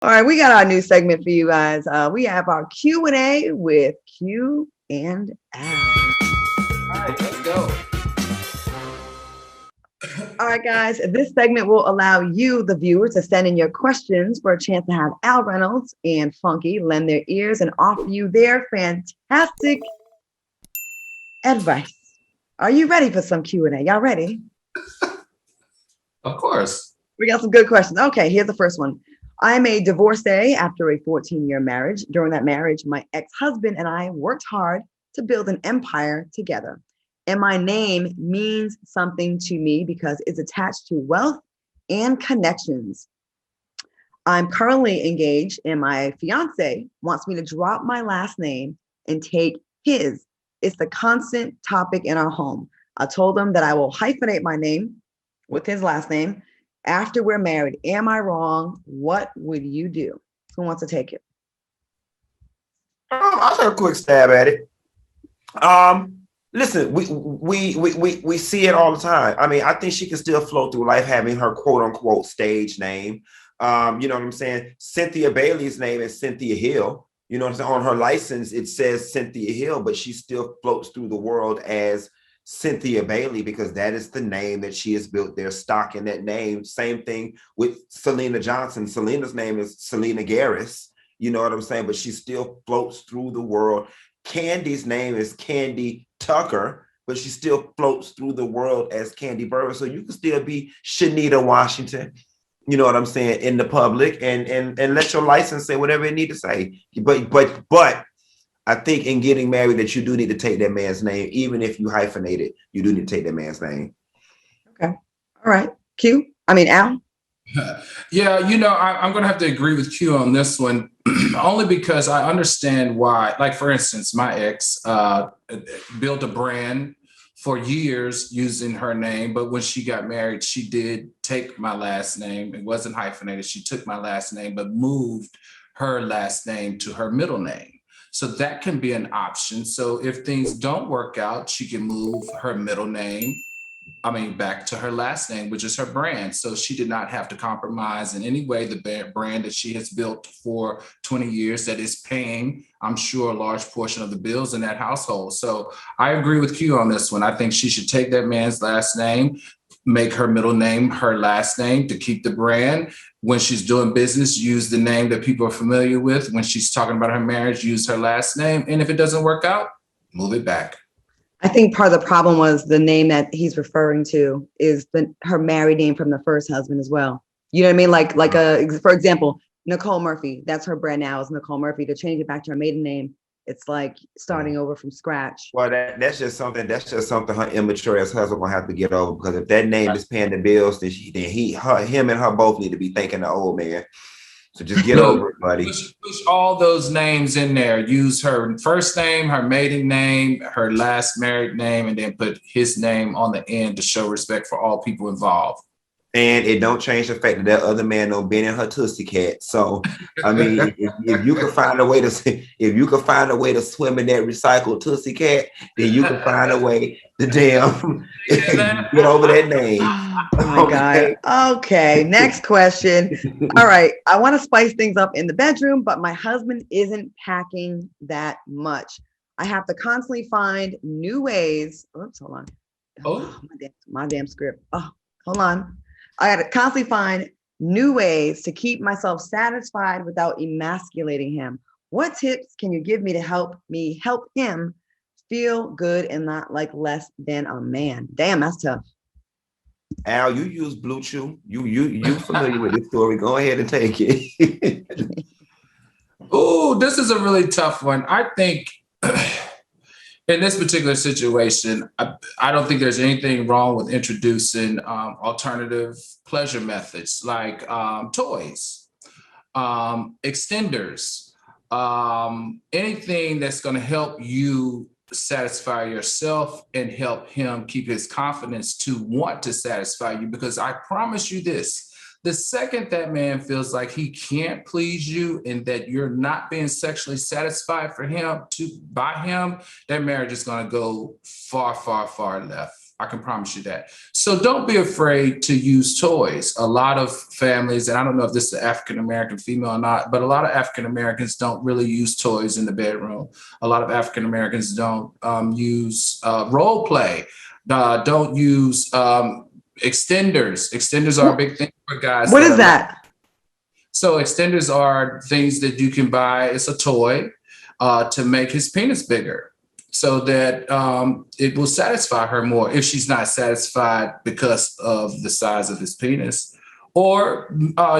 All right, we got our new segment for you guys. We have our Q&A with Q and Al. All right, let's go. All right, guys, this segment will allow you, the viewers, to send in your questions for a chance to have Al Reynolds and Funky lend their ears and offer you their fantastic advice. Are you ready for some Q&A? Y'all ready? Of course. We got some good questions. Okay, here's the first one. I'm a divorcee after a 14-year marriage. During that marriage, my ex-husband and I worked hard to build an empire together. And my name means something to me because it's attached to wealth and connections. I'm currently engaged, and my fiance wants me to drop my last name and take his. It's the constant topic in our home. I told him that I will hyphenate my name with his last name after we're married. Am I wrong? What would you do? Who wants to take it? I'll take a quick stab at it. Listen, we see it all the time. I mean, I think she can still float through life having her quote unquote stage name. You know what I'm saying? Cynthia Bailey's name is Cynthia Hill. You know what I'm saying? On her license, it says Cynthia Hill, but she still floats through the world as Cynthia Bailey because that is the name that she has built their stock in that name. Same thing with Selena Johnson. Selena's name is Selena Garris. You know what I'm saying? But she still floats through the world. Candy's name is Candy Tucker, but she still floats through the world as Candy Burber. So you can still be Shanita Washington, you know what I'm saying, in the public and let your license say whatever it need to say. But I think in getting married that you do need to take that man's name, even if you hyphenate it, you do need to take that man's name. Okay. All right. Al? Yeah, I'm going to have to agree with Q on this one, only because I understand why. Like, for instance, my ex built a brand for years using her name, but when she got married, she did take my last name. It wasn't hyphenated. She took my last name, but moved her last name to her middle name. So that can be an option. So if things don't work out, she can move her middle name back to her last name, which is her brand. So she did not have to compromise in any way the brand that she has built for 20 years that is paying, I'm sure, a large portion of the bills in that household. So I agree with Q on this one. I think she should take that man's last name, make her middle name her last name to keep the brand. When she's doing business, use the name that people are familiar with. When she's talking about her marriage, use her last name. And if it doesn't work out, move it back. I think part of the problem was the name that he's referring to is her married name from the first husband as well. You know what I mean? For example, Nicole Murphy, that's her brand now is Nicole Murphy. To change it back to her maiden name, it's like starting over from scratch. Well, that's just something her immature as husband gonna have to get over, because if that name is paying the bills, then him and her both need to be thanking the old man. So just get over it, buddy. Push all those names in there. Use her first name, her maiden name, her last married name, and then put his name on the end to show respect for all people involved. And it don't change the fact that other man don't been in her Tootsie Cat. So I mean, if you can find a way to swim in that recycled Tootsie Cat, then you can find a way to damn get over that name. Oh my God. Okay, next question. All right, I want to spice things up in the bedroom, but my husband isn't packing that much. I have to constantly find new ways. Oops, hold on. Oh, my damn script. Oh, hold on. I got to constantly find new ways to keep myself satisfied without emasculating him. What tips can you give me to help him feel good and not like less than a man? Damn, that's tough. Al, you use Blue Chew. You familiar with this story? Go ahead and take it. Oh, this is a really tough one. I think in this particular situation, I don't think there's anything wrong with introducing alternative pleasure methods like toys, extenders, anything that's going to help you satisfy yourself and help him keep his confidence to want to satisfy you. Because I promise you this, the second that man feels like he can't please you and that you're not being sexually satisfied by him, that marriage is going to go far, far, far left. I can promise you that. So don't be afraid to use toys. A lot of families, and I don't know if this is African-American female or not, but a lot of African-Americans don't really use toys in the bedroom. A lot of African-Americans don't use role play, don't use extenders. Extenders are a big thing for guys. What is that? So extenders are things that you can buy. It's a toy to make his penis bigger, so that it will satisfy her more if she's not satisfied because of the size of his penis. Or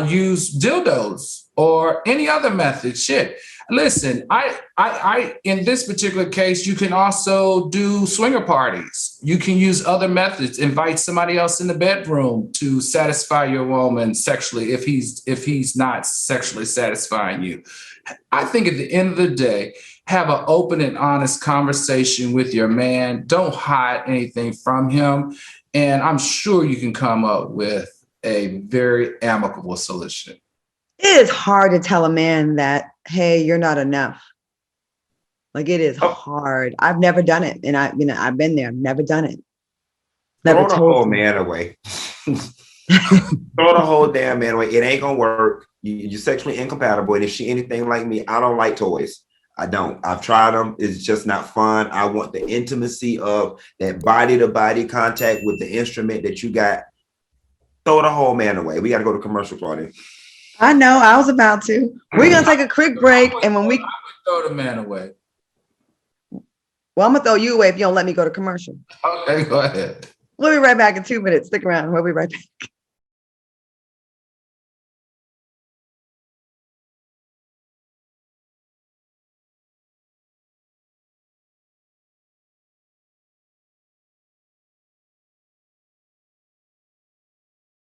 use dildos or any other method. Shit. Listen, I in this particular case, you can also do swinger parties. You can use other methods. Invite somebody else in the bedroom to satisfy your woman sexually if he's not sexually satisfying you. I think at the end of the day, have an open and honest conversation with your man. Don't hide anything from him. And I'm sure you can come up with a very amicable solution. It is hard to tell a man that, hey, you're not enough. Like, it is hard. I've never done it. And I've been there. I've never done it. Never Throw the whole man away. Throw the whole damn man away. It ain't gonna work. You're sexually incompatible. And if she anything like me, I don't like toys. I don't. I've tried them. It's just not fun. I want the intimacy of that body-to-body contact with the instrument that you got. Throw the whole man away. We got to go to commercial, Claudia. I know. I was about to. We're going to take a quick break. And when we throw the man away. Well, I'm going to throw you away if you don't let me go to commercial. Okay, go ahead. We'll be right back in 2 minutes. Stick around. We'll be right back.